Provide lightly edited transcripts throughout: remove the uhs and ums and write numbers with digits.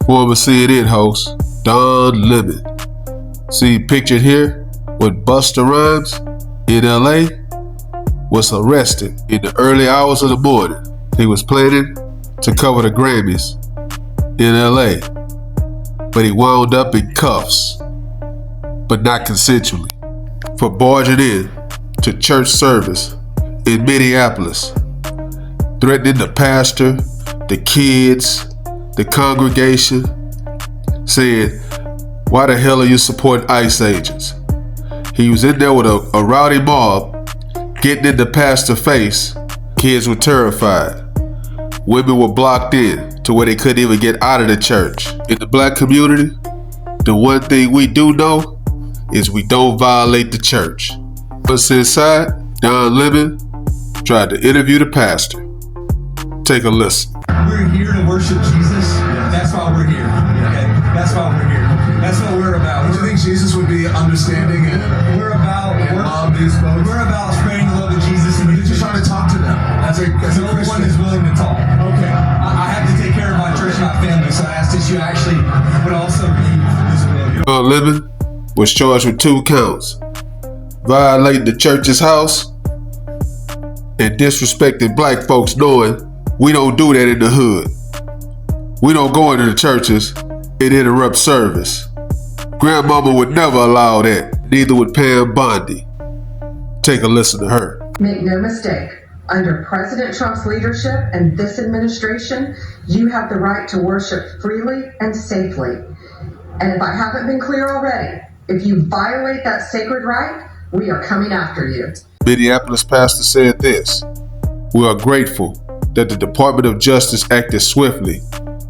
Former CNN host Don Lemon, see pictured here with Busta Rhymes in LA, was arrested in the early hours of the morning. He was planning to cover the Grammys in LA, but he wound up in cuffs, but not consensually, for barging in to church service in Minneapolis, threatening the pastor, the kids, the congregation, saying, "Why the hell are you supporting ICE agents?" He was in there with a rowdy mob, getting in the pastor's face. Kids were terrified. Women were blocked in to where they couldn't even get out of the church. In the black community, the one thing we do know is we don't violate the church. Once inside, Don Lemon tried to interview the pastor. Take a listen. We're here to worship Jesus. That's why we're here. Okay? That's why we're here. That's what we're about. Do you think Jesus would be understanding and we're about love these folks? We're about spreading the love of Jesus, and You're just trying to talk to them as a no one Christian. is willing to talk. Okay. I have to take care of my church and my family, so I asked that you actually would also leave this world. Don Lemon was charged with 2 counts: violating the church's house and disrespecting black folks, knowing we don't do that in the hood. We don't go into the churches and interrupt service. Grandmama would never allow that. Neither would Pam Bondi. Take a listen to her. Make no mistake, under President Trump's leadership and this administration, you have the right to worship freely and safely. And if I haven't been clear already, if you violate that sacred right, we are coming after you. Minneapolis pastor said this: "We are grateful that the Department of Justice acted swiftly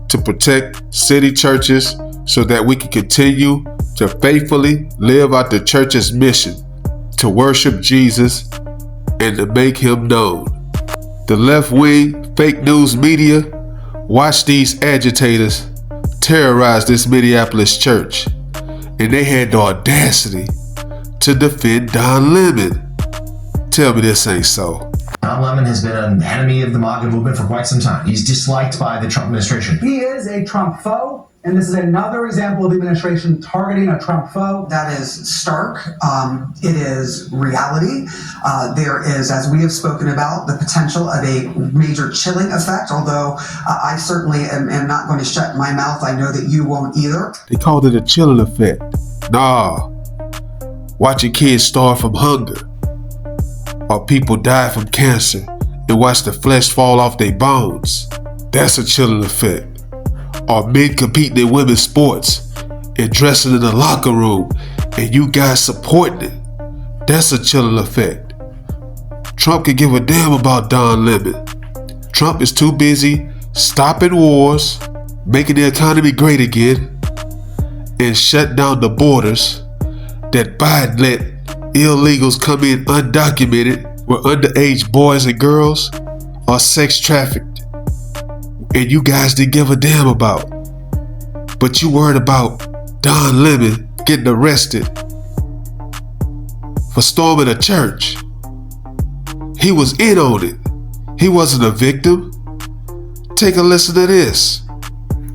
to protect city churches so that we can continue to faithfully live out the church's mission to worship Jesus and to make him known." The left-wing fake news media watched these agitators terrorize this Minneapolis church, and they had the audacity to defend Don Lemon. Tell me this ain't so. Don Lemon has been an enemy of the MAGA movement for quite some time. He's disliked by the Trump administration. He is a Trump foe, and this is another example of the administration targeting a Trump foe. That is stark. It is reality. There is, as we have spoken about, the potential of a major chilling effect, although I certainly am not going to shut my mouth. I know that you won't either. They called it a chilling effect. Nah. Watching kids starve from hunger, or people die from cancer and watch the flesh fall off their bones, that's a chilling effect. Or men competing in women's sports and dressing in the locker room and you guys supporting it, that's a chilling effect. Trump can give a damn about Don Lemon. Trump is too busy stopping wars, making the economy great again, and shut down the borders that Biden let illegals come in undocumented, where underage boys and girls are sex trafficked, and you guys didn't give a damn about. But you worried about Don Lemon getting arrested for storming a church. He was in on it. He wasn't a victim. Take a listen to this.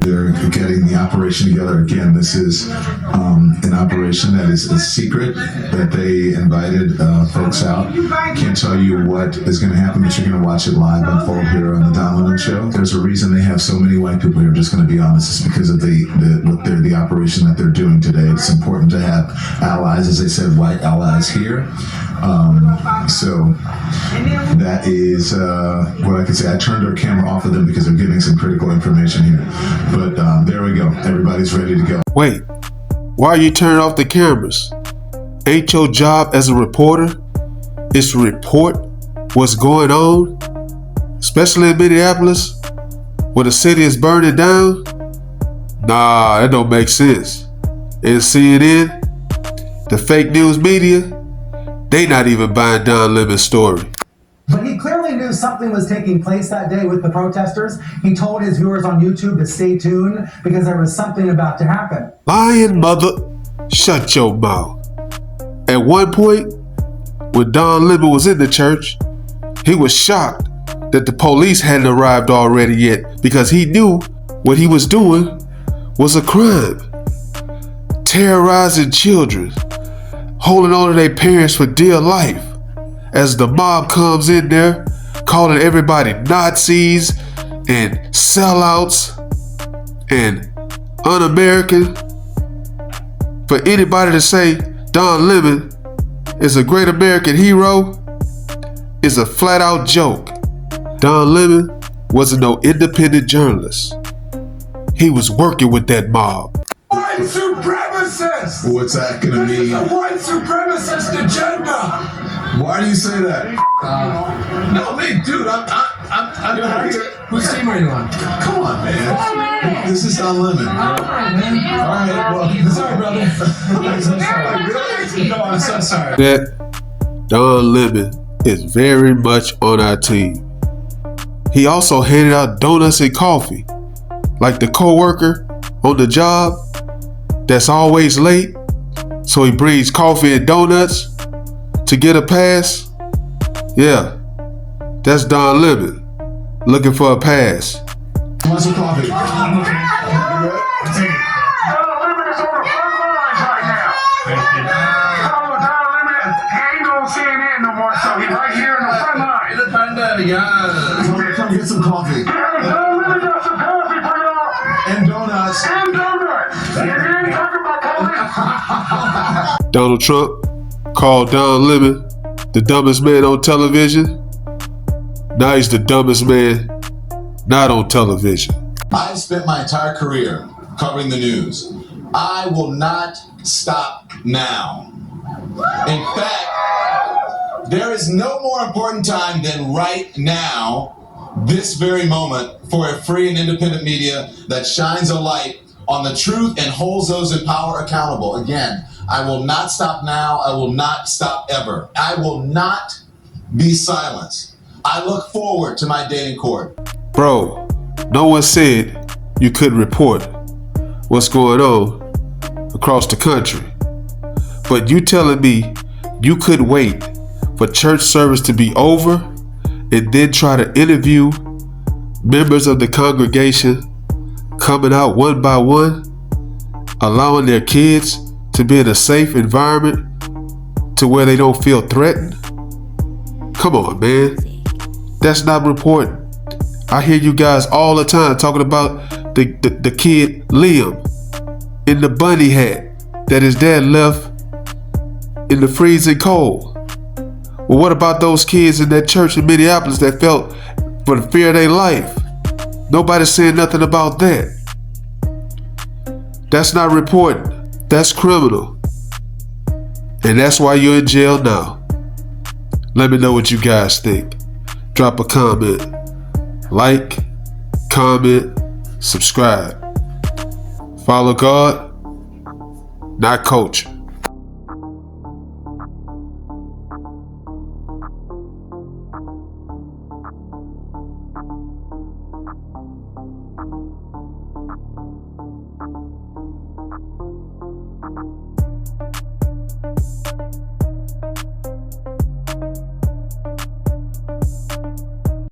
They're getting the operation together again. This is an operation that is a secret, that they invited folks out. Can't tell you what is going to happen, but you're going to watch it live unfold here on the Don Lemon Show. There's a reason they have so many white people here, just going to be honest. It's because of the operation that they're doing today. It's important to have allies, as they said, white allies here. So that is what I can say. I turned our camera off of them because they're giving some critical information here. But there we go. Everybody's ready to go. Wait, why are you turning off the cameras? Ain't your job as a reporter is to report what's going on? Especially in Minneapolis, where the city is burning down? Nah, that don't make sense. And CNN, the fake news media, they not even buying Don Lemon's story. But he clearly knew something was taking place that day with the protesters. He told his viewers on YouTube to stay tuned because there was something about to happen. Lying mother, shut your mouth. At one point, when Don Lemon was in the church, he was shocked that the police hadn't arrived already yet, because he knew what he was doing was a crime. Terrorizing children, holding on to their parents for dear life, as the mob comes in there, calling everybody Nazis and sellouts and un-American. For anybody to say Don Lemon is a great American hero is a flat-out joke. Don Lemon wasn't no independent journalist. He was working with that mob. White supremacist! What's that gonna This is mean? a white supremacist agenda! Why do you say that? No, man, dude, I'm here. Whose team are you on? Come on, man. This is Don Lemon. All right, well, sorry, brother. I'm so sorry. Really? No, I'm so sorry. That Don Lemon is very much on our team. He also handed out donuts and coffee, like the co-worker on the job that's always late, so he brings coffee and donuts to get a pass. Yeah, that's Don Lemon looking for a pass. Want some coffee? Come get some coffee. And donuts. Donald Trump called Don Lemon the dumbest man on television. Now he's the dumbest man not on television. I've spent my entire career covering the news. I will not stop now. In fact, there is no more important time than right now, this very moment, for a free and independent media that shines a light on the truth and holds those in power accountable. Again, I will not stop now. I will not stop ever. I will not be silenced. I look forward to my day in court. Bro, no one said you couldn't report what's going on across the country. But you telling me you could wait for church service to be over and then try to interview members of the congregation coming out one by one, allowing their kids to be in a safe environment to where they don't feel threatened? Come on, man. That's not reporting. I hear you guys all the time talking about the kid Liam in the bunny hat that his dad left in the freezing cold. Well, what about those kids in that church in Minneapolis that felt for the fear of their life? Nobody's saying nothing about that. That's not reporting. That's criminal. And that's why you're in jail now. Let me know what you guys think. Drop a comment. Like, comment, subscribe. Follow God, not culture.